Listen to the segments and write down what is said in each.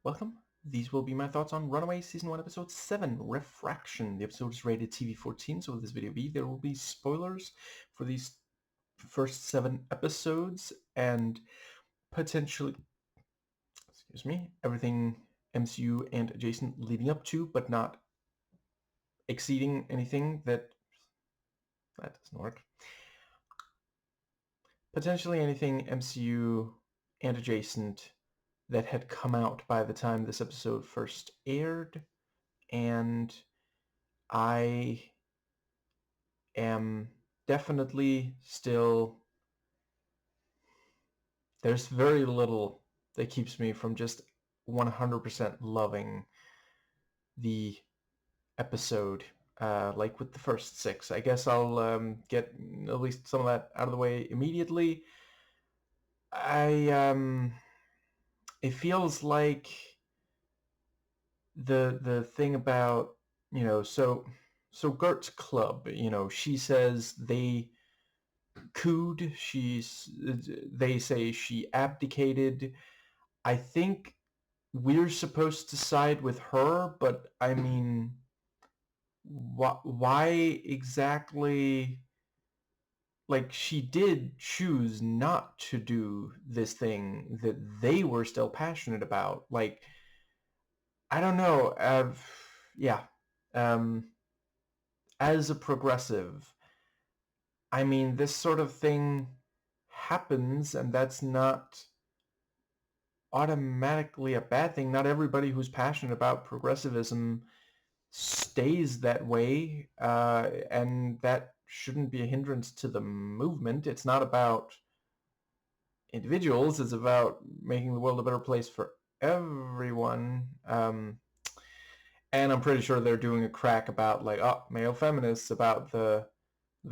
Welcome. These will be my thoughts on Runaways Season 1, Episode 7, Refraction. The episode is rated TV-14, so with this video there will be spoilers for these first 7 episodes and potentially, everything MCU and adjacent leading up to, but not exceeding anything that doesn't work. Potentially anything MCU and adjacent that had come out by the time this episode first aired, and I am definitely still... There's very little that keeps me from just 100% loving the episode, like with the first 6. I guess I'll get at least some of that out of the way immediately. It feels like the thing about, so Gert's club, she says they cooed, they say she abdicated. I think we're supposed to side with her, but I mean, why exactly? Like, she did choose not to do this thing that they were still passionate about. Like, I don't know. Yeah. As a progressive, I mean, this sort of thing happens, and that's not automatically a bad thing. Not everybody who's passionate about progressivism stays that way, and that shouldn't be a hindrance to the movement. It's not about individuals. It's about making the world a better place for everyone. And I'm pretty sure they're doing a crack about, like, male feminists, about the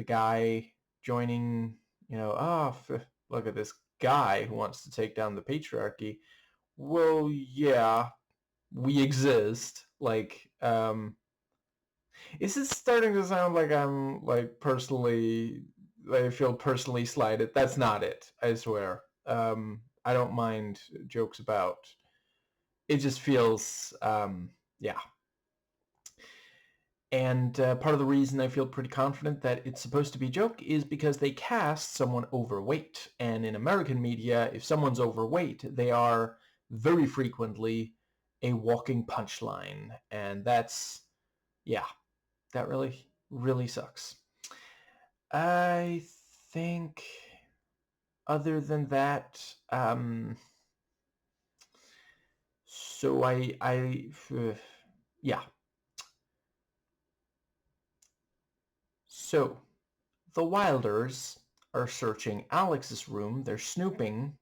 guy joining, look at this guy who wants to take down the patriarchy. Well, yeah, we exist. Like, is it starting to sound like I'm, like, personally, I feel personally slighted? That's not it, I swear. I don't mind jokes about... It just feels, yeah. And part of the reason I feel pretty confident that it's supposed to be a joke is because they cast someone overweight. And in American media, if someone's overweight, they are very frequently a walking punchline. And that's, yeah, that really, really sucks. I think other than that, so yeah. So the Wilders are searching Alex's room. They're snooping.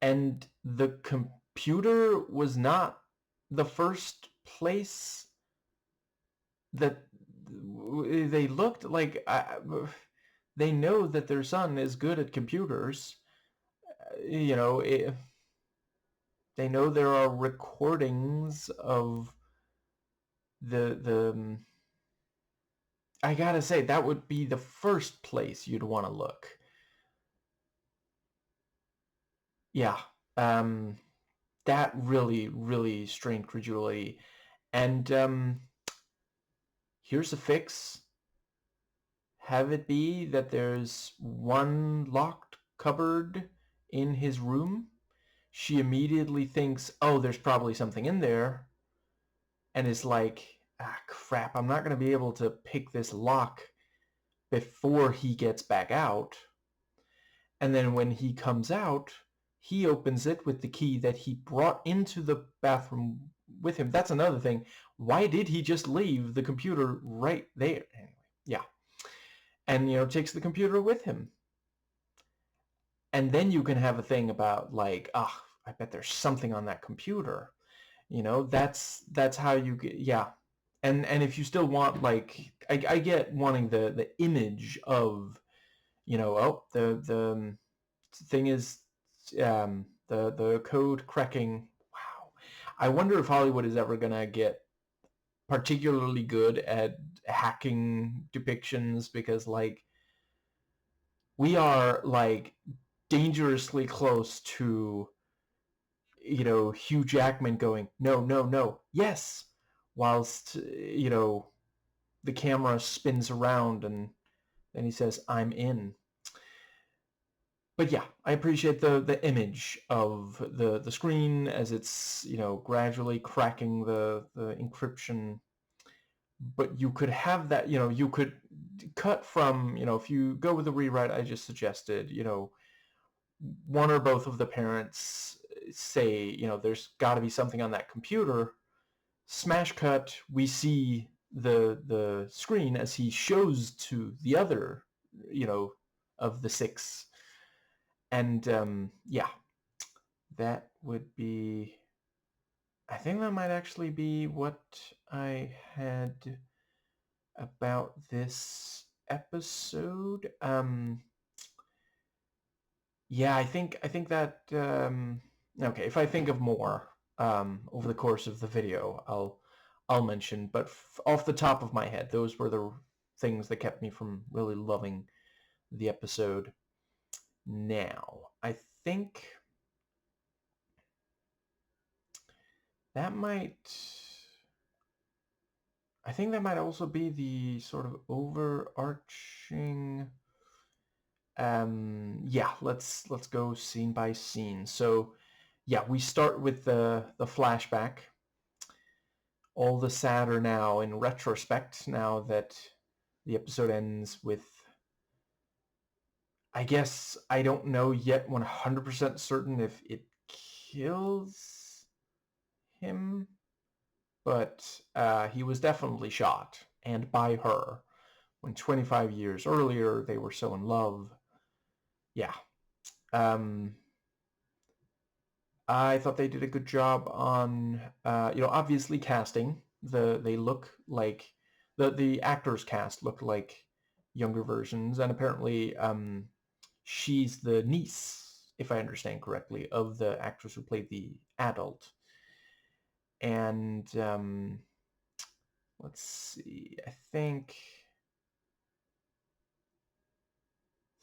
And the computer was not the first place that they looked. Like, they know that their son is good at computers. They know there are recordings of the I gotta say, that would be the first place you'd want to look. Yeah. That really, really strained credulity. And here's a fix. Have it be that there's one locked cupboard in his room. She immediately thinks, oh, there's probably something in there, and is like, crap, I'm not going to be able to pick this lock before he gets back out. And then when he comes out, he opens it with the key that he brought into the bathroom with him. That's another thing. Why did he just leave the computer right there? Anyway, yeah. And, takes the computer with him. And then you can have a thing about, like, I bet there's something on that computer. That's how you get, yeah. And if you still want, like, I get wanting the image of, the thing is, the code cracking. Wow. I wonder if Hollywood is ever going to get particularly good at hacking depictions, because, like, we are, like, dangerously close to Hugh Jackman going, no, no, no, yes, whilst, the camera spins around and then he says, I'm in. But yeah, I appreciate the image of the screen as it's, gradually cracking the encryption. But you could have that, you could cut from, if you go with the rewrite I just suggested, one or both of the parents say, there's got to be something on that computer. Smash cut, we see the screen as he shows to the other, of the six. And yeah, that would be, I think that might actually be what I had about this episode. Yeah, I think that okay, if I think of more over the course of the video, I'll mention. But off the top of my head, those were the things that kept me from really loving the episode. Now, think that might I think that might also be the sort of overarching. Yeah, let's go scene by scene. So yeah, we start with the flashback. All the sadder now in retrospect, now that the episode ends with, I guess I don't know yet 100% certain if it kills him, but he was definitely shot, and by her, when 25 years earlier they were so in love. Yeah. I thought they did a good job on, obviously casting. They look like the actors cast look like younger versions, and apparently she's the niece, if I understand correctly, of the actress who played the adult. And let's see, I think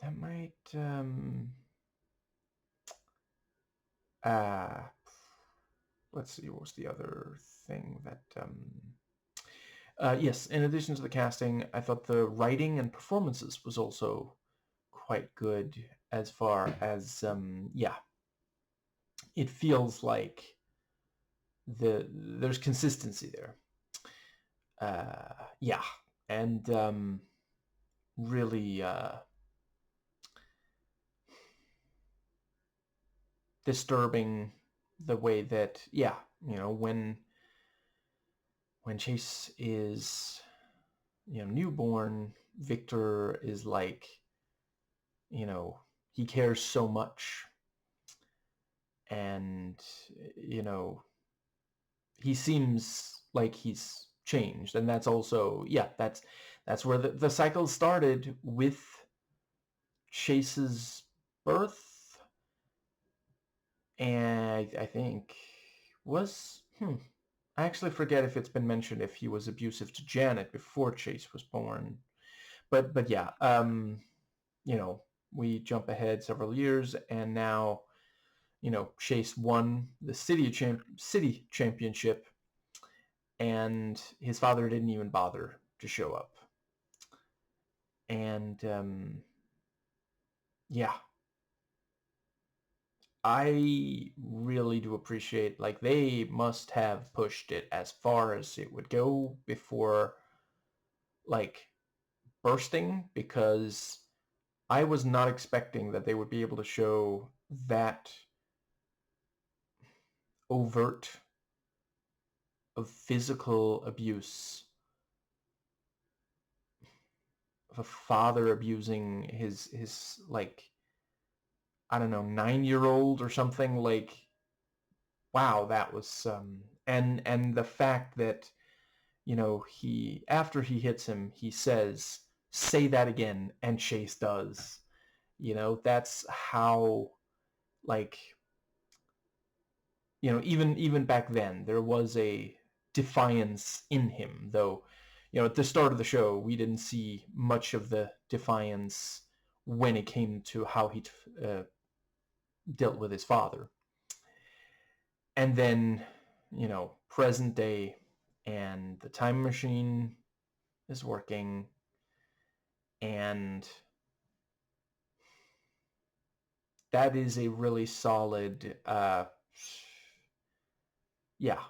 that might let's see, what was the other thing that yes, in addition to the casting, I thought the writing and performances was also quite good, as far as yeah, it feels like there's consistency there. Yeah, and really disturbing the way that, yeah, when Chase is, newborn, Victor is like, he cares so much, and he seems like he's changed, and that's also, yeah, that's where the cycle started with Chase's birth. And I think was I actually forget if it's been mentioned if he was abusive to Janet before Chase was born. But yeah, we jump ahead several years, and now, Chase won the city championship, and his father didn't even bother to show up. And yeah, I really do appreciate, like, they must have pushed it as far as it would go before, like, bursting, because I was not expecting that they would be able to show that overt of physical abuse, of a father abusing his like, I don't know, 9-year-old or something. Like, wow, that was and the fact that, he, after he hits him, he says, say that again, and Chase does. That's how, like, even back then there was a defiance in him, though, at the start of the show we didn't see much of the defiance when it came to how he dealt with his father. And then, present day, and the time machine is working, and that is a really solid, yeah,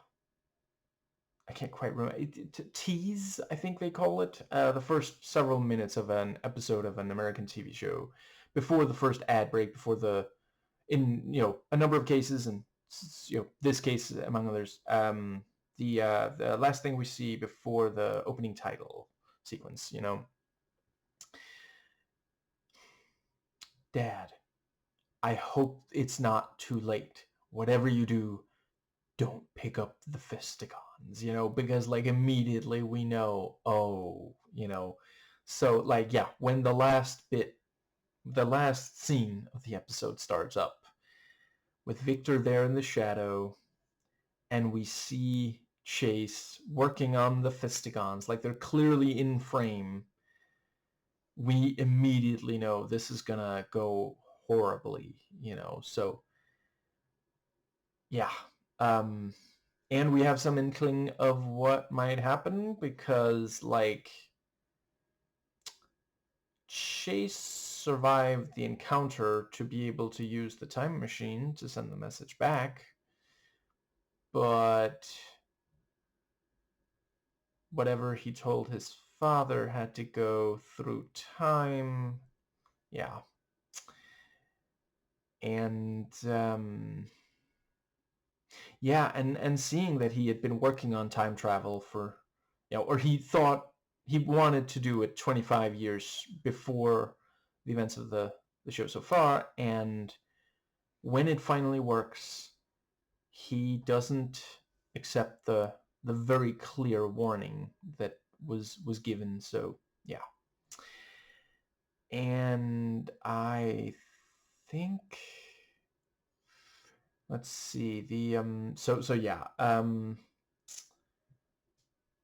I can't quite remember. Tease, I think they call it. The first several minutes of an episode of an American TV show, before the first ad break, before in a number of cases, and this case among others, the last thing we see before the opening title sequence. Dad, I hope it's not too late. Whatever you do, don't pick up the fisticons, because like immediately we know, oh, so like, yeah, when the last scene of the episode starts up with Victor there in the shadow, and we see Chase working on the fisticons, like they're clearly in frame, we immediately know this is gonna go horribly, so yeah. And we have some inkling of what might happen, because like Chase survived the encounter to be able to use the time machine to send the message back, but whatever he told his father had to go through time. Yeah. And yeah, and seeing that he had been working on time travel for, or he thought he wanted to do it 25 years before the events of the show so far, and when it finally works, he doesn't accept the very clear warning that was given. So yeah. And I think, let's see, the so yeah,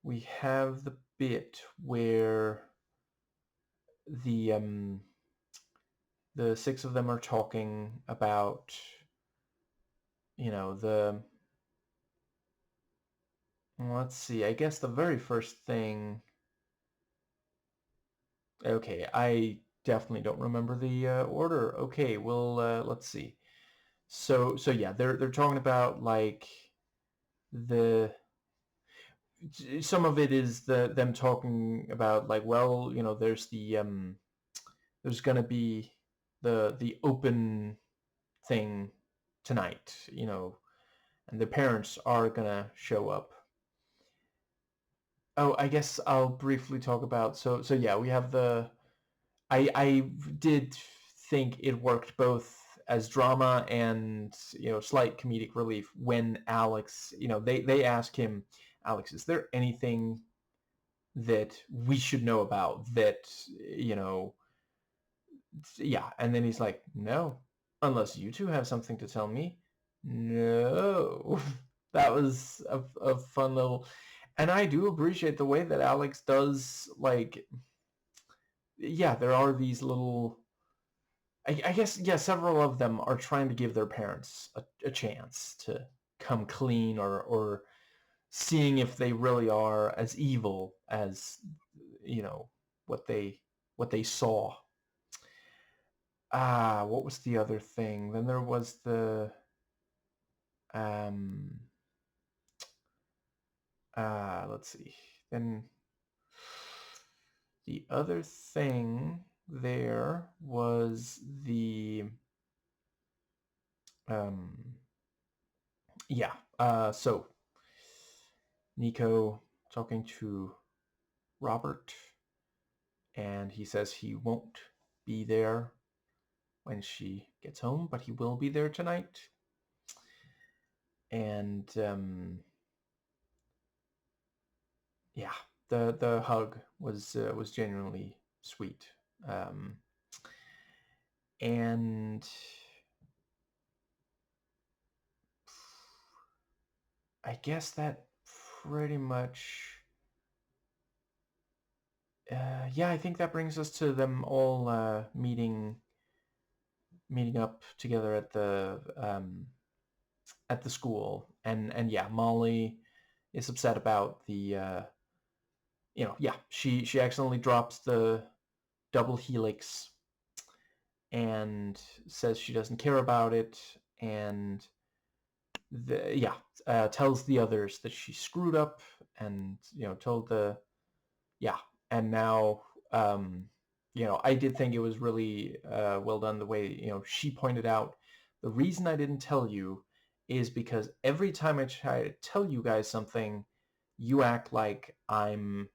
we have the bit where the six of them are talking about, the, let's see, I guess the very first thing. Okay, I definitely don't remember the order. Okay, well, let's see. So yeah, they're talking about like the some of it is them talking about like, well, there's gonna be the open thing tonight, and the parents are gonna show up. Oh, I guess I'll briefly talk about, so yeah, we have I did think it worked both as drama and, slight comedic relief when Alex, they ask him, Alex, is there anything that we should know about that, yeah, and then he's like, no, unless you two have something to tell me. No. That was a fun little, and I do appreciate the way that Alex does, like, yeah, there are these little, I guess, yeah, several of them are trying to give their parents a chance to come clean, or seeing if they really are as evil as, what they saw. What was the other thing? Then there was the um let's see. Then the other thing there was the um yeah, so Nico talking to Robert, and he says he won't be there when she gets home, but he will be there tonight. And yeah, the hug was genuinely sweet. And I guess that pretty much, yeah, I think that brings us to them all meeting up together at the at the school, and yeah, Molly is upset about the yeah, she accidentally drops the double helix and says she doesn't care about it, and yeah, tells the others that she screwed up, and told the yeah, and now I did think it was really well done the way she pointed out the reason I didn't tell you is because every time I try to tell you guys something, you act like I'm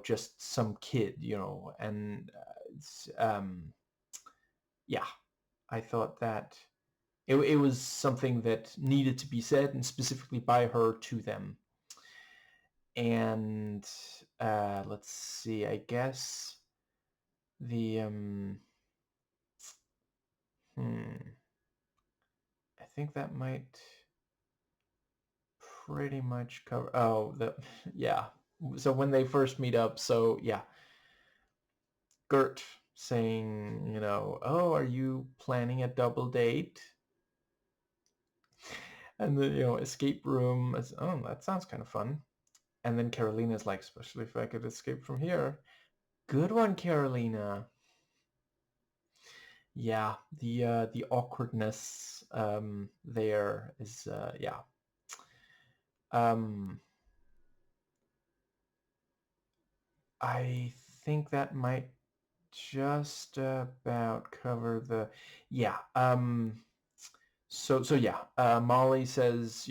just some kid, and yeah, I thought that it was something that needed to be said, and specifically by her to them. And let's see, I guess the I think that might pretty much cover. Oh, yeah. So when they first meet up, so yeah, Gert saying, oh, are you planning a double date? And the escape room is, oh, that sounds kind of fun. And then Carolina's like, especially if I could escape from here. Good one, Carolina. Yeah, the awkwardness there is yeah. Um, I think that might just about cover the yeah. So yeah. Molly says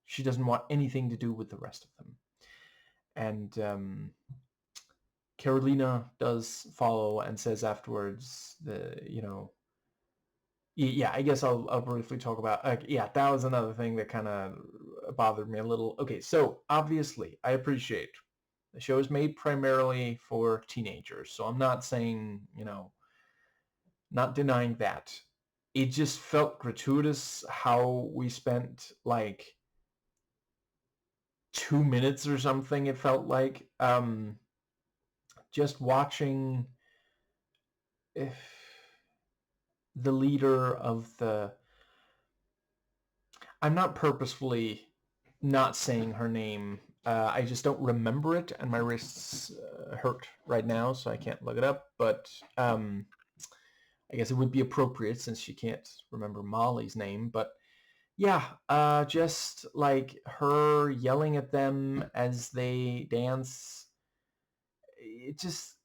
she doesn't want anything to do with the rest of them, and Carolina does follow and says afterwards yeah, I guess I'll briefly talk about yeah, that was another thing that kind of bothered me a little. Okay, so obviously I appreciate the show is made primarily for teenagers, so I'm not saying, not denying that. It just felt gratuitous how we spent like 2 minutes or something, it felt like, just watching if the leader of the I'm not purposefully not saying her name. I just don't remember it, and my wrists hurt right now, so I can't look it up. But I guess it would be appropriate since she can't remember Molly's name. But yeah, just like her yelling at them as they dance. It just,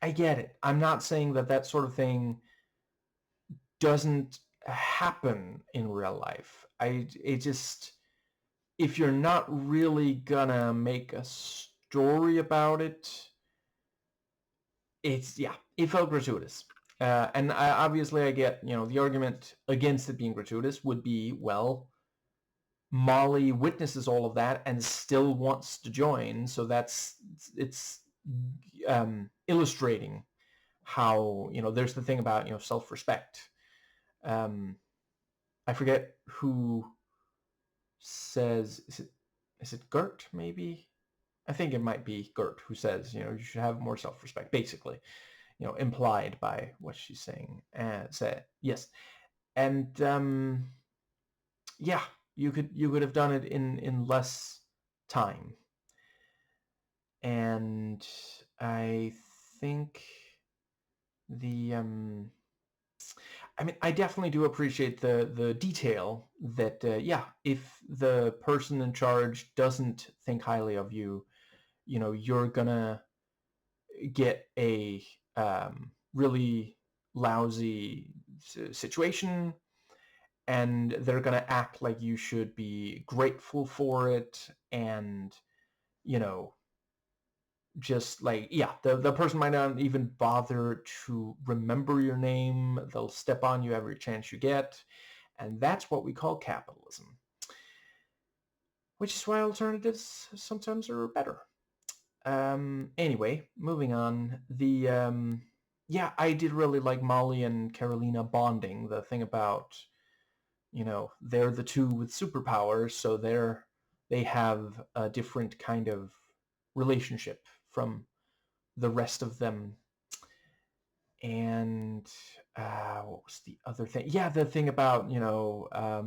I get it. I'm not saying that sort of thing doesn't happen in real life. It just, if you're not really gonna make a story about it, yeah, it felt gratuitous. And obviously I get, the argument against it being gratuitous would be, well, Molly witnesses all of that and still wants to join, so it's illustrating how, there's the thing about, self-respect. I forget who says, is it Gert, maybe? I think it might be Gert who says, you should have more self-respect, basically, implied by what she's saying. Yes. And yeah, you could have done it in less time. And I think the I mean, I definitely do appreciate the detail that yeah, if the person in charge doesn't think highly of you, you're gonna get a really lousy situation, and they're gonna act like you should be grateful for it, and you know just like, yeah, the person might not even bother to remember your name. They'll step on you every chance you get, and that's what we call capitalism, which is why alternatives sometimes are better. Anyway, moving on. Yeah, I did really like Molly and Carolina bonding. The thing about, they're the two with superpowers, so they have a different kind of relationship from the rest of them. And what was the other thing? Yeah, the thing about, her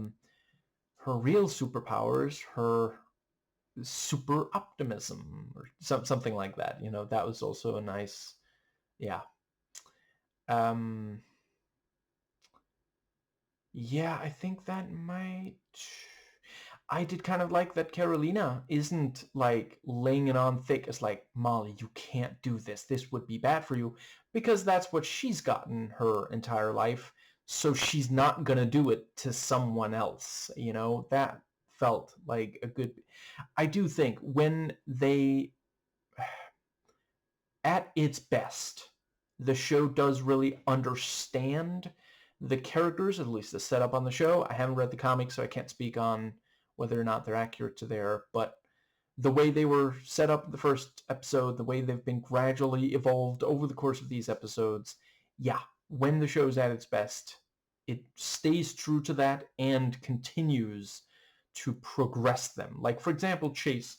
real superpowers, her super optimism, or something like that. That was also a nice, yeah. Um, yeah, I think that might. I did kind of like that Carolina isn't like laying it on thick as like, Molly, you can't do this. This would be bad for you, because that's what she's gotten her entire life. So she's not gonna do it to someone else. That felt like a good. I do think when they, at its best, the show does really understand the characters, at least the setup on the show. I haven't read the comics, so I can't speak on whether or not they're accurate to there, but the way they were set up in the first episode, the way they've been gradually evolved over the course of these episodes, yeah, when the show's at its best, it stays true to that and continues to progress them. Like, for example, Chase,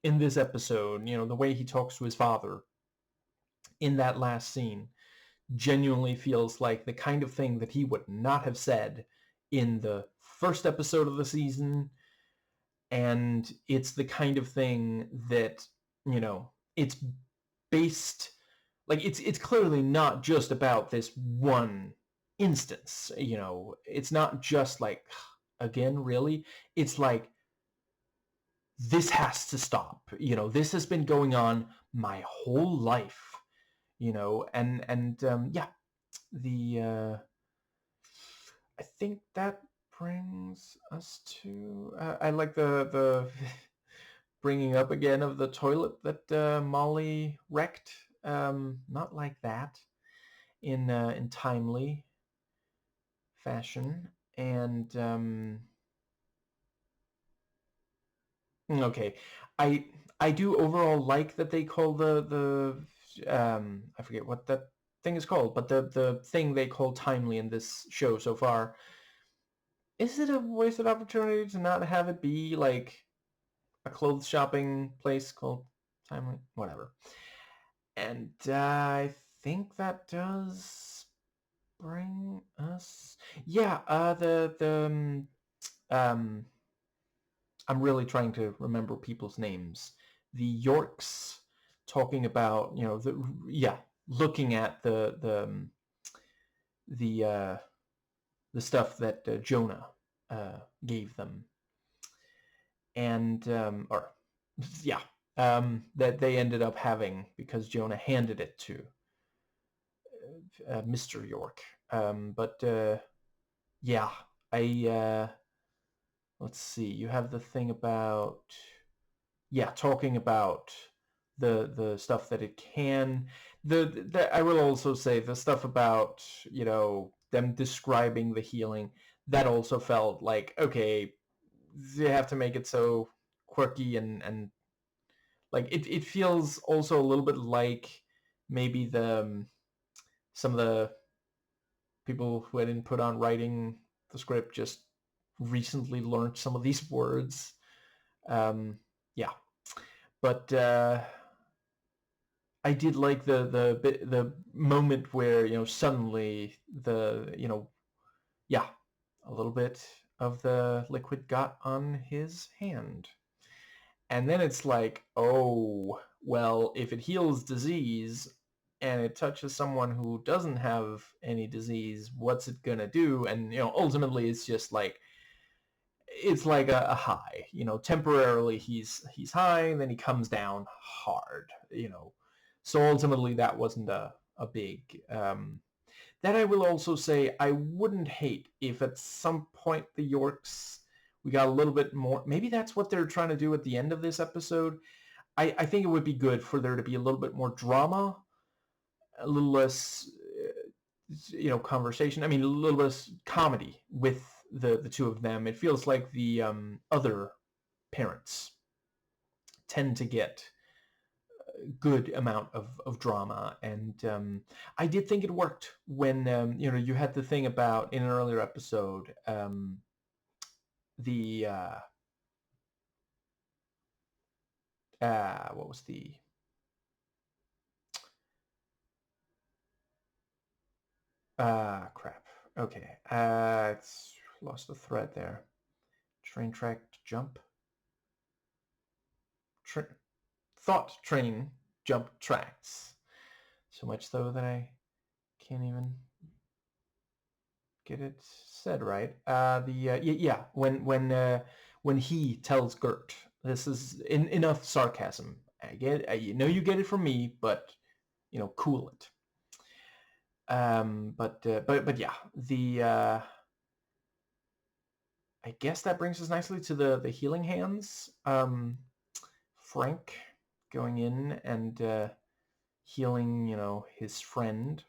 in this episode, the way he talks to his father in that last scene genuinely feels like the kind of thing that he would not have said in the first episode of the season. And it's the kind of thing that, it's based, like, it's clearly not just about this one instance. It's not just like, again, really. It's like, this has to stop. This has been going on my whole life. And yeah, the I think that brings us to, I like the bringing up again of the toilet that Molly wrecked. Not like that in timely fashion. And okay, I I do overall like that they call the I forget what that thing is called, but the thing they call timely in this show so far. Is it a wasted opportunity to not have it be like a clothes shopping place called Timely? Whatever. And I think that does bring us. Yeah, um, I'm really trying to remember people's names. The Yorks talking about, looking at the the stuff that Jonah gave them, and or yeah, that they ended up having because Jonah handed it to Mr. York. But yeah, I let's see. You have the thing about, yeah, talking about the stuff that it can. The I will also say the stuff about, them describing the healing, that also felt like, okay, they have to make it so quirky, and like it feels also a little bit like maybe some of the people who had input on writing the script just recently learned some of these words. Yeah, but I did like the moment where, suddenly the, yeah, a little bit of the liquid got on his hand. And then it's like, oh, well, if it heals disease and it touches someone who doesn't have any disease, what's it gonna do? And, ultimately it's just like, it's like a high. Temporarily he's high, and then he comes down hard. So ultimately that wasn't a big, that I will also say I wouldn't hate if at some point the Yorks, we got a little bit more. Maybe that's what they're trying to do at the end of this episode. I think it would be good for there to be a little bit more drama, a little less, conversation. I mean, a little less comedy with the two of them. It feels like the other parents tend to get good amount of drama, and I did think it worked when you had the thing about, in an earlier episode, the what was the, Crap. Okay. It's lost the thread there. Train track jump. Thought train jump tracks. So much so that I can't even get it said right. Yeah, when he tells Gert, this is enough sarcasm. I get, you know, you get it from me, but you know, cool it. But yeah, I guess that brings us nicely to the healing hands. Frank going in and healing, you know, his friend,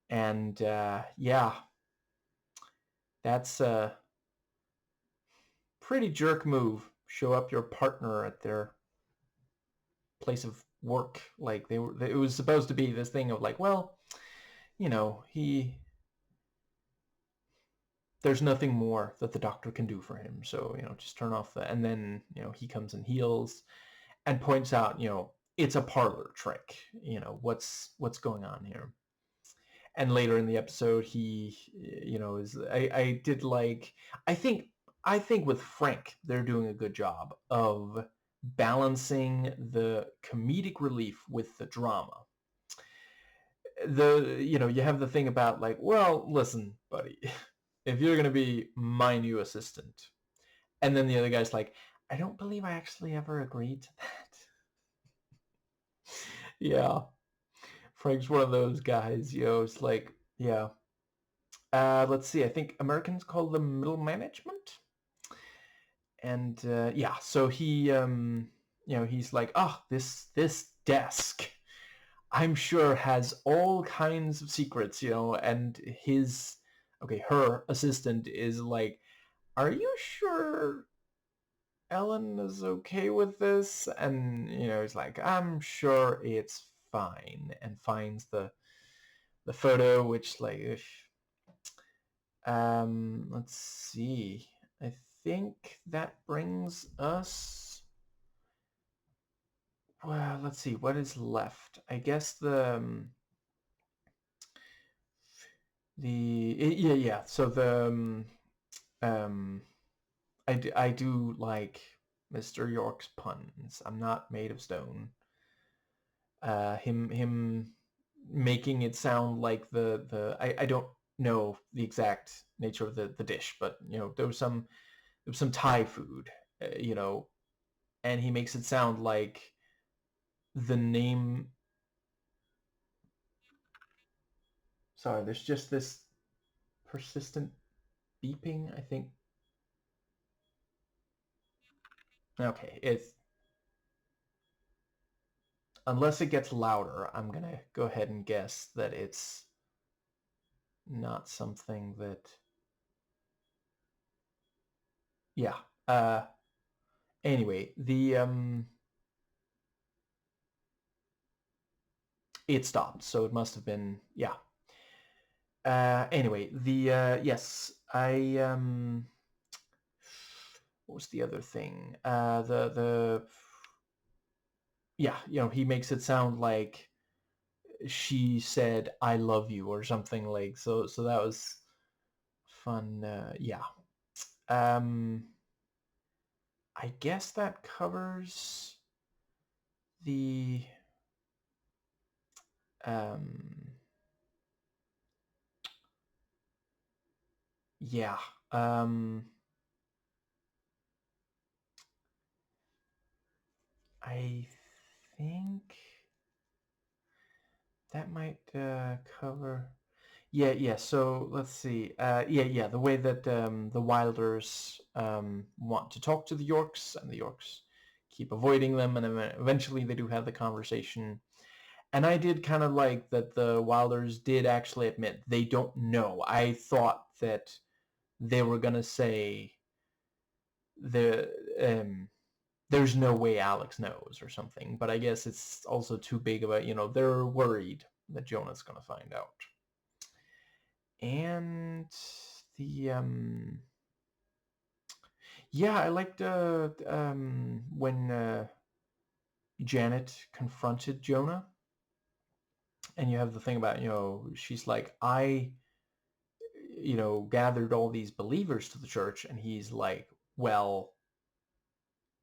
and yeah, that's a pretty jerk move. Show up your partner at their place of work. Like it was supposed to be this thing of like, well, you know, there's nothing more that the doctor can do for him. So, you know, just turn off the, and then, you know, he comes and heals and points out, you know, it's a parlor trick. You know, what's going on here? And later in the episode, he, you know, is I did like I think I think with Frank, they're doing a good job of balancing the comedic relief with the drama. You know, you have the thing about like, well, listen, buddy, if you're gonna be my new assistant, and then the other guy's like, I don't believe I actually ever agreed to that. Yeah, Frank's one of those guys, you know. It's like, yeah. Let's see. I think Americans call them middle management, and yeah. So he, you know, he's like, oh, this desk, I'm sure has all kinds of secrets, you know, and his, okay, her assistant is like, are you sure Ellen is okay with this? And, you know, he's like, I'm sure it's fine, and finds the photo, which like, let's see. I think that brings us. Well, let's see what is left. I guess yeah. So um I do like Mr. York's puns. I'm not made of stone. Him making it sound like I don't know the exact nature of the dish, but you know there was some Thai food, you know, and he makes it sound like the name. Sorry, there's just this persistent beeping. I think. Okay, it's unless it gets louder, I'm gonna go ahead and guess that it's not something that. Yeah. Anyway, it stopped, so it must have been, yeah. Anyway, yes, what was the other thing? Yeah, you know, he makes it sound like she said I love you or something, like, so that was fun. Yeah. Um, I guess that covers the um yeah. Um, I think that might cover. Yeah. So let's see. Yeah. The way that the Wilders want to talk to the Yorks, and the Yorks keep avoiding them, and then eventually they do have the conversation. And I did kind of like that the Wilders did actually admit they don't know. I thought that they were gonna say the there's no way Alex knows or something, but I guess it's also too big of a, you know, they're worried that Jonah's gonna find out. And the yeah, I liked when Janet confronted Jonah And you have the thing about, she's like, I, gathered all these believers to the church, and he's like, well,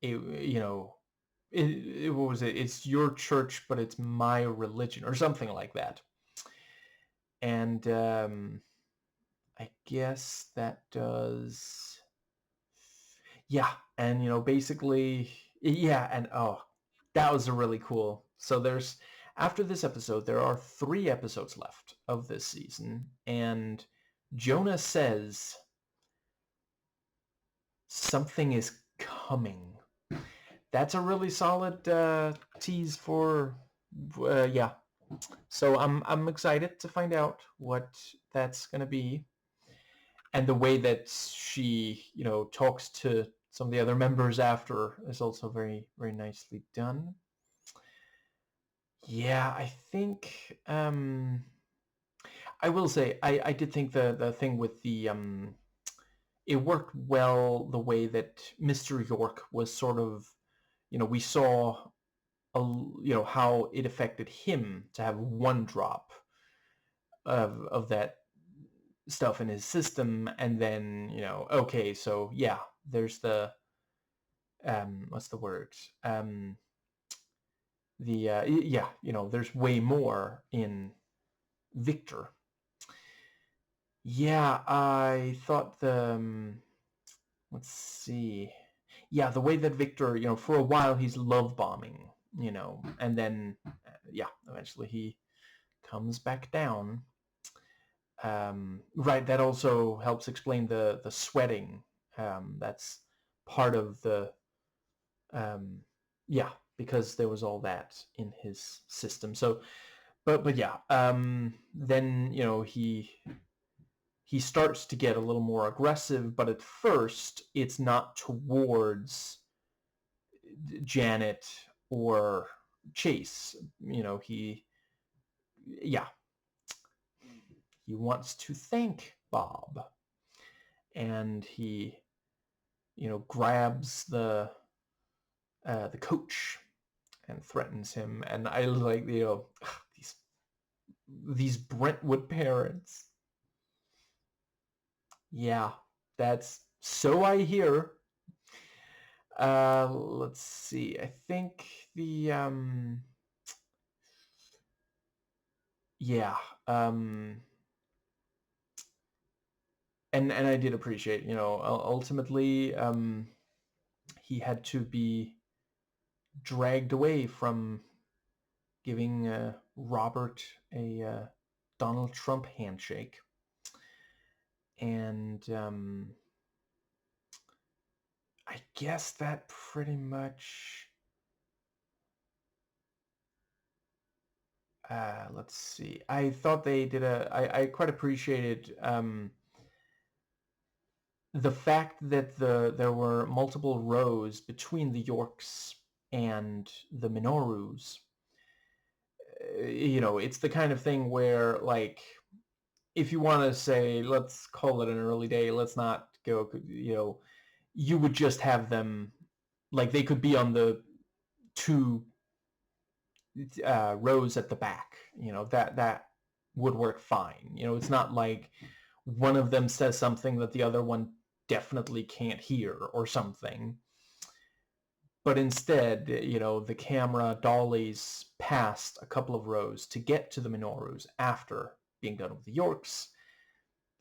it, you know, what was it? It's your church, but it's my religion, or something like that. And I guess that does, yeah. And basically, yeah. And oh, that was a really cool. So there's after this episode, there are 3 episodes left of this season, and Jonah says something is coming. That's a really solid tease for, yeah. So I'm excited to find out what that's gonna be, and the way that she talks to some of the other members after is also very very nicely done. Yeah, I think I will say I did think the thing with the it worked well the way that Mr. York was sort of, we saw how it affected him to have one drop of that stuff in his system, and then okay, so yeah, there's the what's the word, the yeah, there's way more in Victor. Yeah, I thought the let's see, yeah, the way that Victor, for a while he's love bombing, and then yeah, eventually he comes back down. Right, that also helps explain the sweating. That's part of the yeah, because there was all that in his system. So, but yeah, then he starts to get a little more aggressive, but at first it's not towards Janet or Chase. He, yeah, he wants to thank Bob, and he grabs the coach and threatens him. And I like, these Brentwood parents. Yeah, that's so I hear. Let's see. I think the yeah, and I did appreciate, ultimately he had to be dragged away from giving Robert a Donald Trump handshake. And I guess that pretty much, let's see. I thought they did I quite appreciated the fact that there were multiple rows between the Yorks and the Minorus. It's the kind of thing where, like, if you want to say, let's call it an early day, let's not go, you would just have them, like, they could be on the 2 rows at the back. That would work fine. It's not like one of them says something that the other one definitely can't hear or something. But instead, the camera dollies past a couple of rows to get to the Minorus after being done with the Yorks.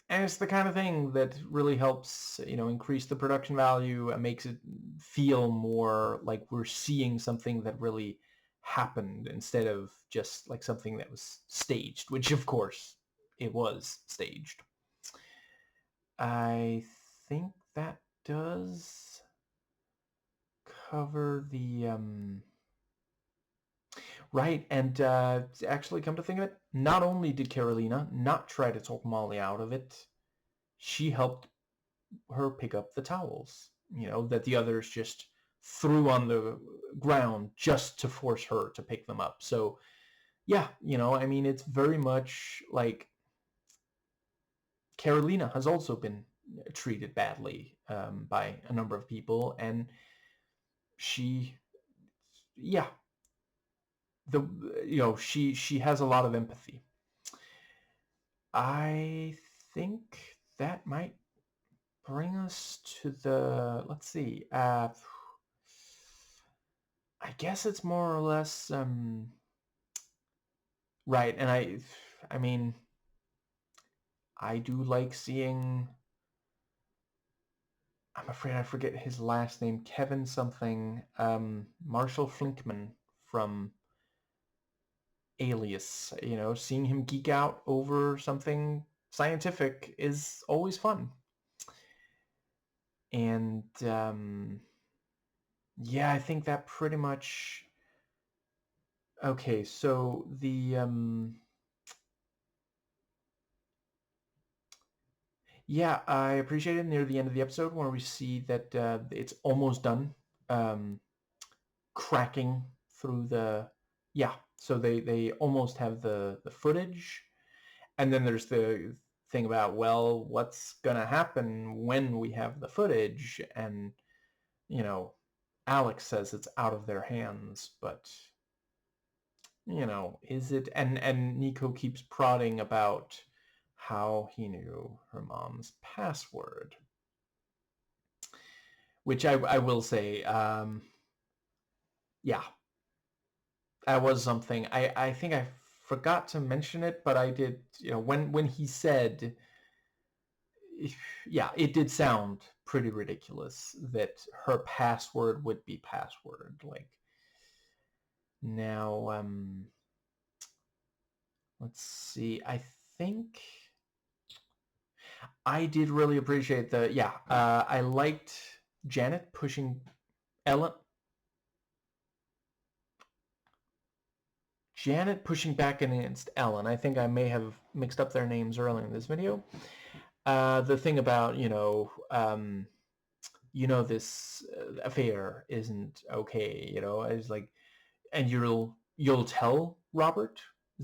And it's the kind of thing that really helps, increase the production value and makes it feel more like we're seeing something that really happened instead of just like something that was staged, which of course it was staged. I think that does cover the right. And actually, come to think of it, not only did Carolina not try to talk Molly out of it, she helped her pick up the towels, that the others just threw on the ground just to force her to pick them up. So yeah, I mean, it's very much like Carolina has also been treated badly by a number of people, and she, yeah, she has a lot of empathy. I think that might bring us to the, let's see, I guess it's more or less right. And I mean, I do like seeing, I'm afraid I forget his last name, Kevin something, Marshall Flinkman from Alias. Seeing him geek out over something scientific is always fun. And yeah, I think that pretty much. Okay, so yeah, I appreciate it near the end of the episode where we see that it's almost done, cracking through the, yeah. So they almost have the footage, and then there's the thing about, well, what's gonna happen when we have the footage, and Alex says it's out of their hands, but is it? And Nico keeps prodding about how he knew her mom's password, which I will say, yeah, that was something. I think I forgot to mention it, but I did, when he said, yeah, it did sound pretty ridiculous that her password would be password. Like, now, let's see. I think I did really appreciate I liked Janet pushing Ellen. Janet pushing back against Ellen. I think I may have mixed up their names earlier in this video. The thing about, this affair isn't okay, it's like, and you'll tell Robert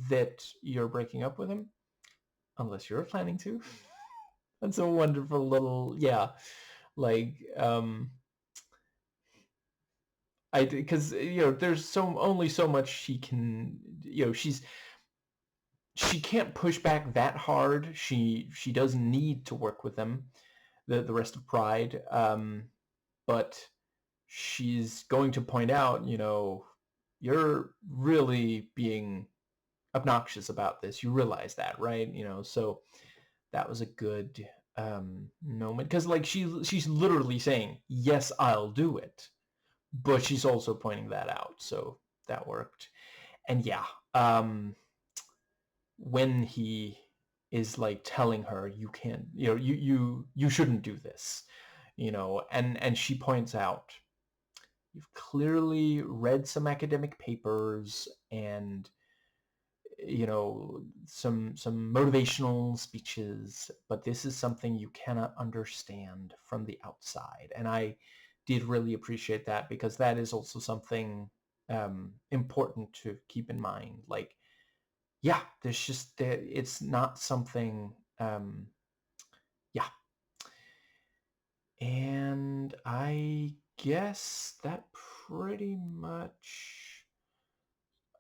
that you're breaking up with him unless you're planning to. That's a wonderful little, yeah, like, because there's only so much she can, she can't push back that hard. She doesn't need to work with them, the rest of Pride, but she's going to point out, you're really being obnoxious about this. You realize that, right? So that was a good moment, because like she's literally saying, yes, I'll do it, but she's also pointing that out, so that worked. And yeah, when he is like telling her, you can't, you shouldn't do this, and she points out, you've clearly read some academic papers and some motivational speeches, but this is something you cannot understand from the outside. And I did really appreciate that, because that is also something important to keep in mind. Like, yeah, there's just that it's not something, yeah. And I guess that pretty much,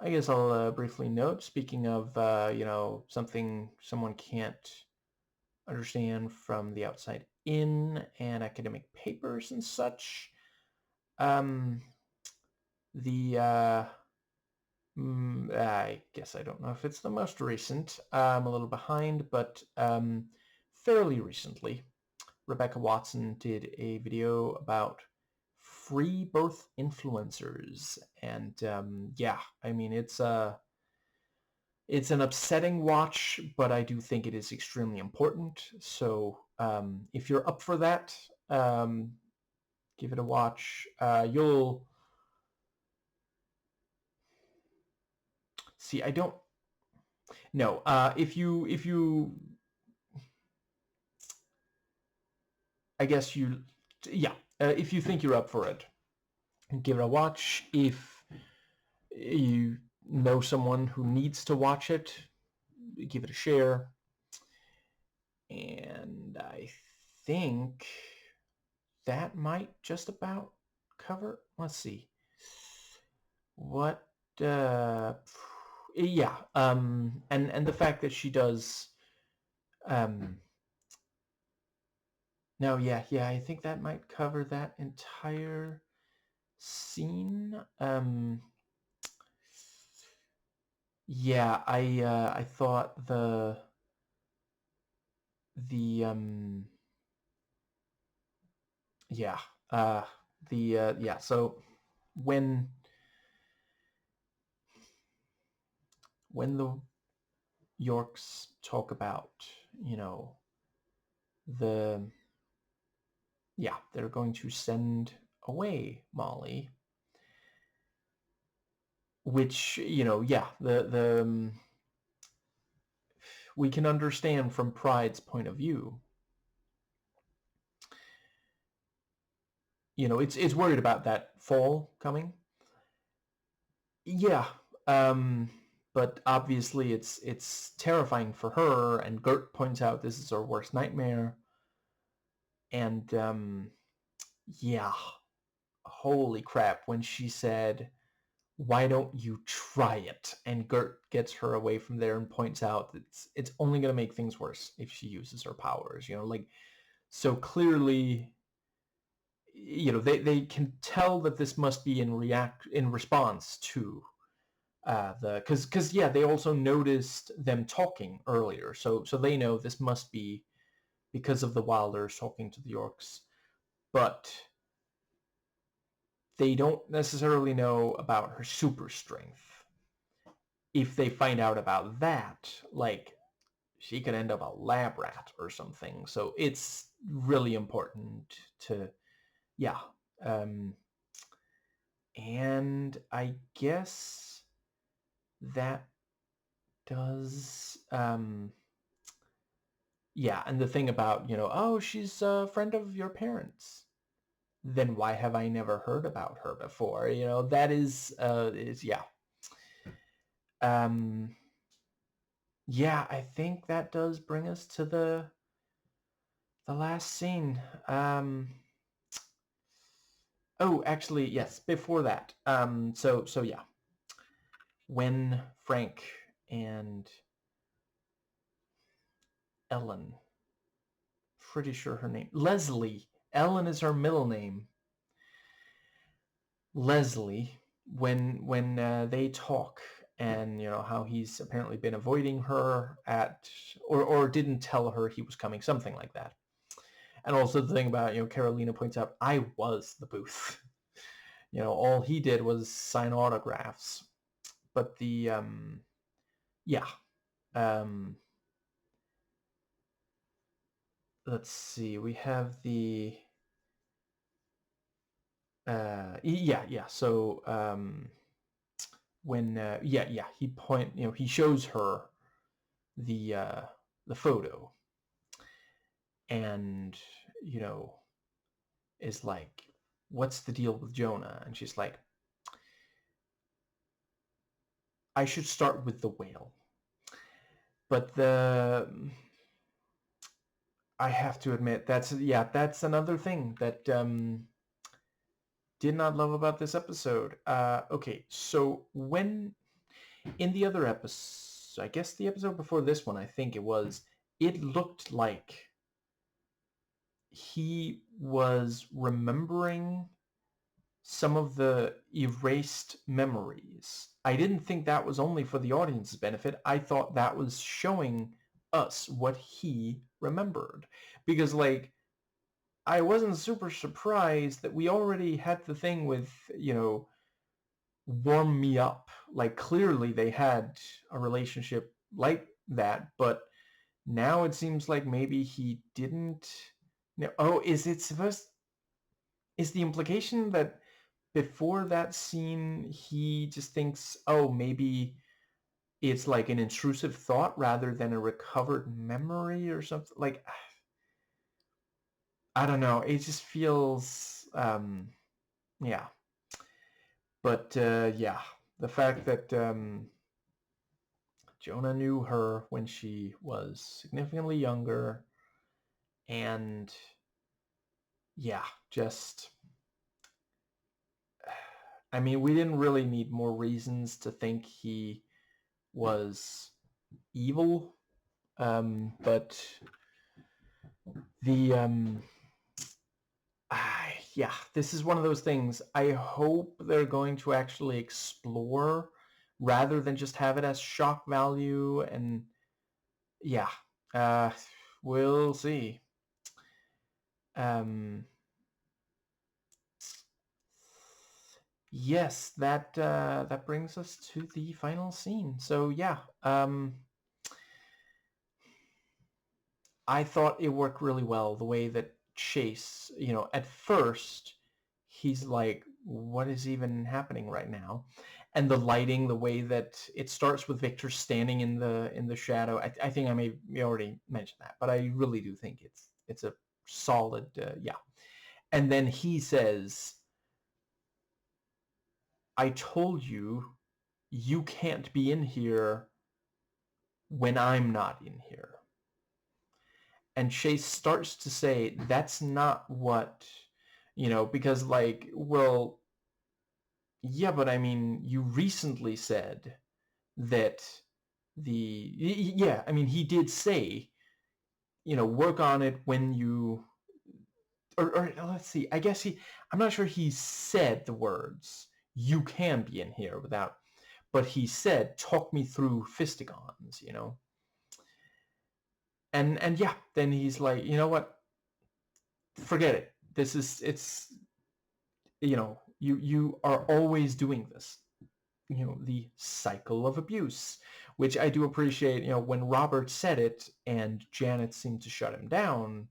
I guess I'll briefly note, speaking of, something someone can't understand from the outside in, and academic papers and such. The I guess I don't know if it's the most recent. I'm a little behind, but fairly recently, Rebecca Watson did a video about free birth influencers, and yeah, I mean, it's an upsetting watch, but I do think it is extremely important. So if you're up for that, give it a watch. You'll see. I don't know if you. I guess yeah. If you think you're up for it, give it a watch. If you know someone who needs to watch it, give it a share. And I think that might just about cover. Let's see. What yeah, and the fact that she does, um, no, yeah, I think that might cover that entire scene. Yeah, I thought the yeah, uh, yeah. So when the Yorks talk about, you know, the yeah, they're going to send away Molly, which, yeah, the we can understand from Pride's point of view. It's worried about that fall coming. Yeah, um, but obviously it's terrifying for her. And Gert points out this is her worst nightmare. And yeah, holy crap! When she said, "Why don't you try it?" and Gert gets her away from there and points out that it's only going to make things worse if she uses her powers. Like, so clearly, they can tell that this must be in response to because yeah, they also noticed them talking earlier, so they know this must be because of the Wilders talking to the Yorks, but they don't necessarily know about her super strength. If they find out about that, like, she could end up a lab rat or something. So it's really important to, yeah. Um, and I guess that does, yeah. And the thing about, oh, she's a friend of your parents. Then why have I never heard about her before? That is yeah. Um, yeah, I think that does bring us to the last scene. Oh, actually, yes. Before that, so yeah, when Frank and Ellen, pretty sure her name Leslie. Ellen is her middle name. Leslie, when they talk, and how he's apparently been avoiding her or didn't tell her he was coming, something like that. And also the thing about, Carolina points out, I was the booth. All he did was sign autographs. But yeah, um, let's see, we have the, yeah. So when, yeah, he shows her the photo, and is like, what's the deal with Jonah? And she's like, I should start with the whale. But I have to admit, that's another thing that did not love about this episode. Okay, so when in the other episode, I guess the episode before this one, I think it looked like he was remembering some of the erased memories. I didn't think that was only for the audience's benefit. I thought that was showing us what he remembered. Because, like, I wasn't super surprised that we already had the thing with, warm me up. Like, clearly they had a relationship like that, but now it seems like maybe he didn't. Oh, is the implication that before that scene he just thinks, oh, maybe it's like an intrusive thought rather than a recovered memory or something? Like, I don't know. It just feels, yeah. But yeah, the fact that Jonah knew her when she was significantly younger, and yeah, just I mean, we didn't really need more reasons to think he was evil, but the yeah, this is one of those things. I hope they're going to actually explore rather than just have it as shock value. And yeah, uh, we'll see. Um, yes, that brings us to the final scene. So yeah, I thought it worked really well the way that Chase, at first he's like, what is even happening right now? And the lighting, the way that it starts with Victor standing in the shadow. I think I may already mentioned that, but I really do think it's a solid yeah. And then he says, I told you you can't be in here when I'm not in here. And Chase starts to say, that's not what, because like, well, yeah, but I mean, you recently said that yeah, I mean, he did say, work on it when you, or let's see, I guess I'm not sure he said the words, you can be in here without, but he said, talk me through fistigons. And yeah, then he's like, you know what, forget it. It's you are always doing this. The cycle of abuse, which I do appreciate. When Robert said it and Janet seemed to shut him down,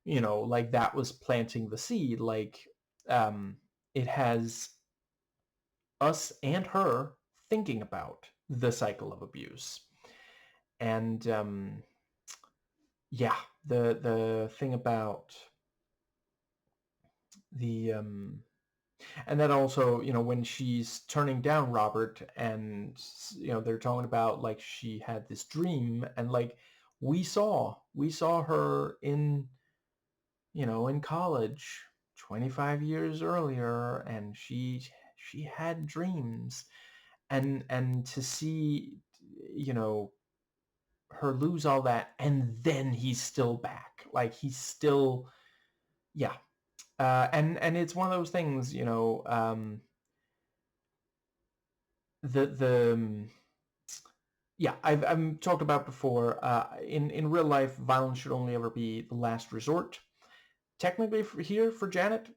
like that was planting the seed. Like, it has us and her thinking about the cycle of abuse. And yeah, the thing about the and then also, when she's turning down Robert and, they're talking about like she had this dream, and like we saw her in college 25 years earlier, and she had dreams, and to see, you know, her lose all that, and then he's still back. Like he's still, yeah. And it's one of those things, the yeah, I've talked about before. In real life, violence should only ever be the last resort. Technically, for Janet,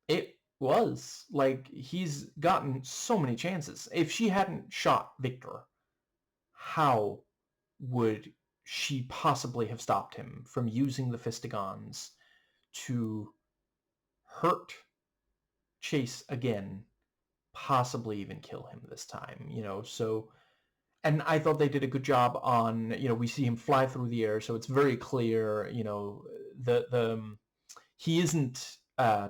it was like he's gotten so many chances. If she hadn't shot Victor, how would she possibly have stopped him from using the Fistigons to hurt Chase again, possibly even kill him this time? So. And I thought they did a good job on, we see him fly through the air, so it's very clear, the he isn't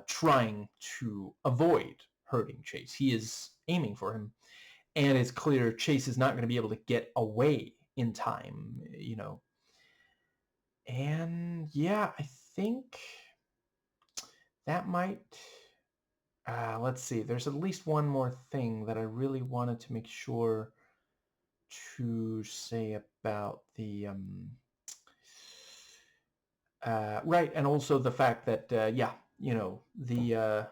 trying to avoid hurting Chase. He is aiming for him, and it's clear Chase is not going to be able to get away in time. And yeah, I think that might. Let's see. There's at least one more thing that I really wanted to make sure to say about the right, and also the fact that yeah, the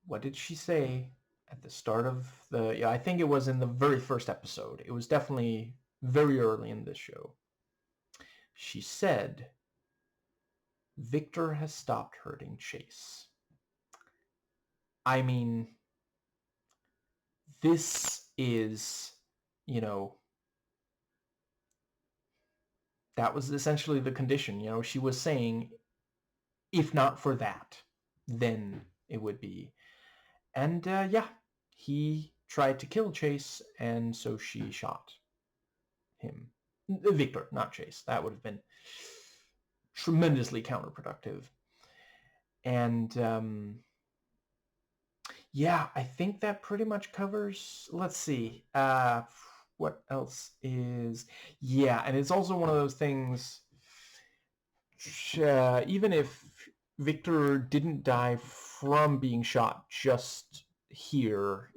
what did she say at the start of the, yeah, I think it was in the very first episode. It was definitely very early in this show. She said, Victor has stopped hurting Chase. I mean, this is, that was essentially the condition. She was saying, if not for that, then it would be. And yeah, he tried to kill Chase, and so she shot him. Victor, not Chase. That would have been tremendously counterproductive. And yeah, I think that pretty much covers. Let's see. What else is? Yeah, and it's also one of those things. Even if Victor didn't die from being shot just here,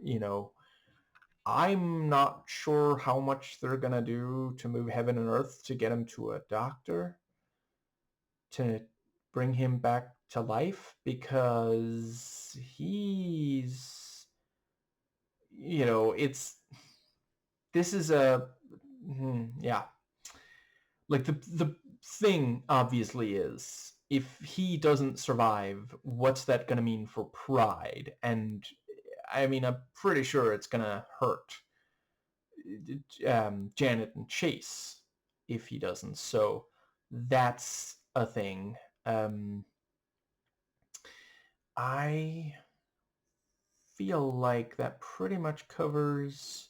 I'm not sure how much they're gonna do to move heaven and earth to get him to a doctor to bring him back to life, because he's, it's, this is a, yeah. Like the thing obviously is, if he doesn't survive, what's that going to mean for Pride? And I mean, I'm pretty sure it's going to hurt Janet and Chase if he doesn't. So that's a thing. I feel like that pretty much covers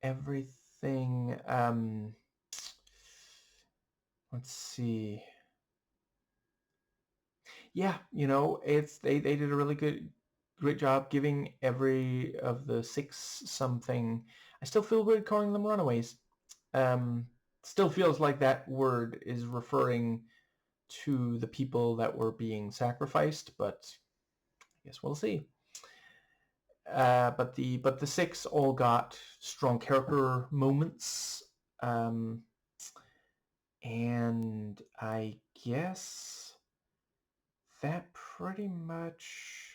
everything. Let's see. Yeah, they did a really great job giving every of the six something. I still feel weird calling them Runaways. Still feels like that word is referring to the people that were being sacrificed, but I guess we'll see. But the six all got strong character moments, and I guess that pretty much.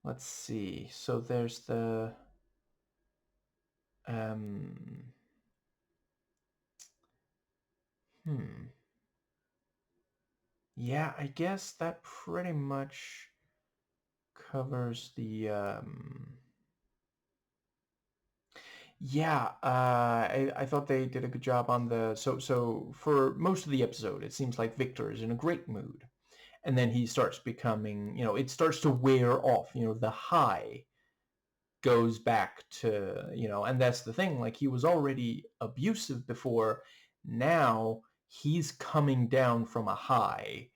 Let's see. So there's the um yeah, I guess that pretty much covers the yeah, I thought they did a good job on the so for most of the episode it seems like Victor is in a great mood, and then he starts becoming, it starts to wear off, the high goes back to, and that's the thing, like he was already abusive before, now he's coming down from a high,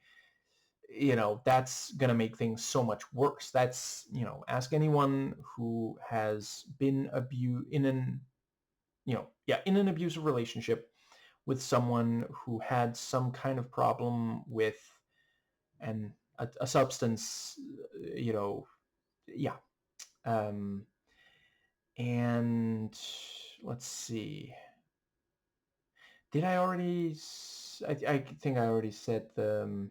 that's going to make things so much worse. That's, ask anyone who has been in an, in an abusive relationship with someone who had some kind of problem with a substance, yeah. Um, and let's see. Did I already? I think I already said the.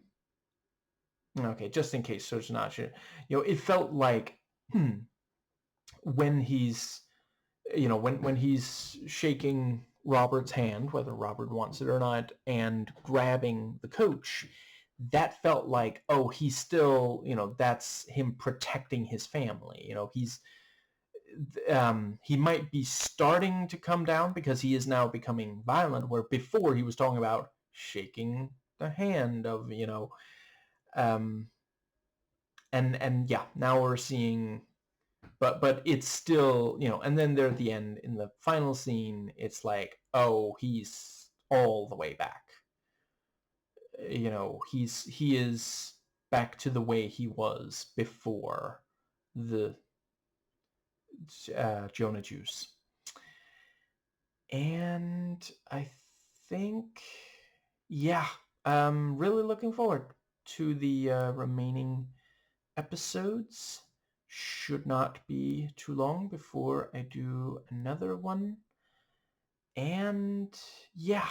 Okay, just in case, so it's not sure. It felt like when he's, when he's shaking Robert's hand, whether Robert wants it or not, and grabbing the coach, that felt like, oh, he's still, that's him protecting his family. He might be starting to come down because he is now becoming violent, where before he was talking about shaking the hand of, um, and yeah, now we're seeing, but it's still, and then there at the end in the final scene, it's like, oh, he's all the way back. He is back to the way he was before the Jonah juice. And I think, yeah, I'm really looking forward to the remaining episodes. Should not be too long before I do another one. And yeah,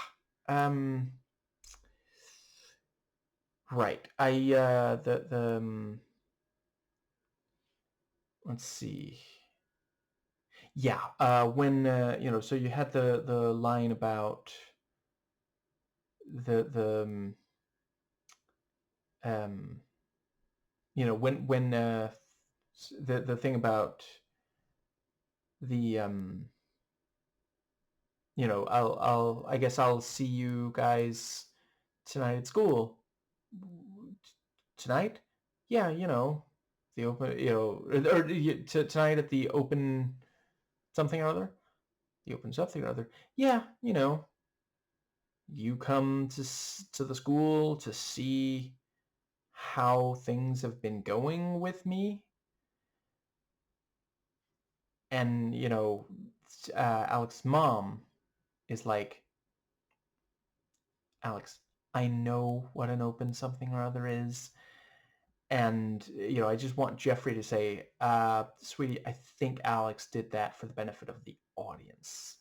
right. Let's see. Yeah, when so you had the line about the um when the thing about the I guess I'll see you guys tonight at school. Tonight? Yeah, the open, or tonight at the open something or other. The open something or other. Yeah, you come to the school to see how things have been going with me, and Alex's mom is like, Alex, I know what an open something or other is. And, I just want Jeffrey to say, sweetie, I think Alex did that for the benefit of the audience.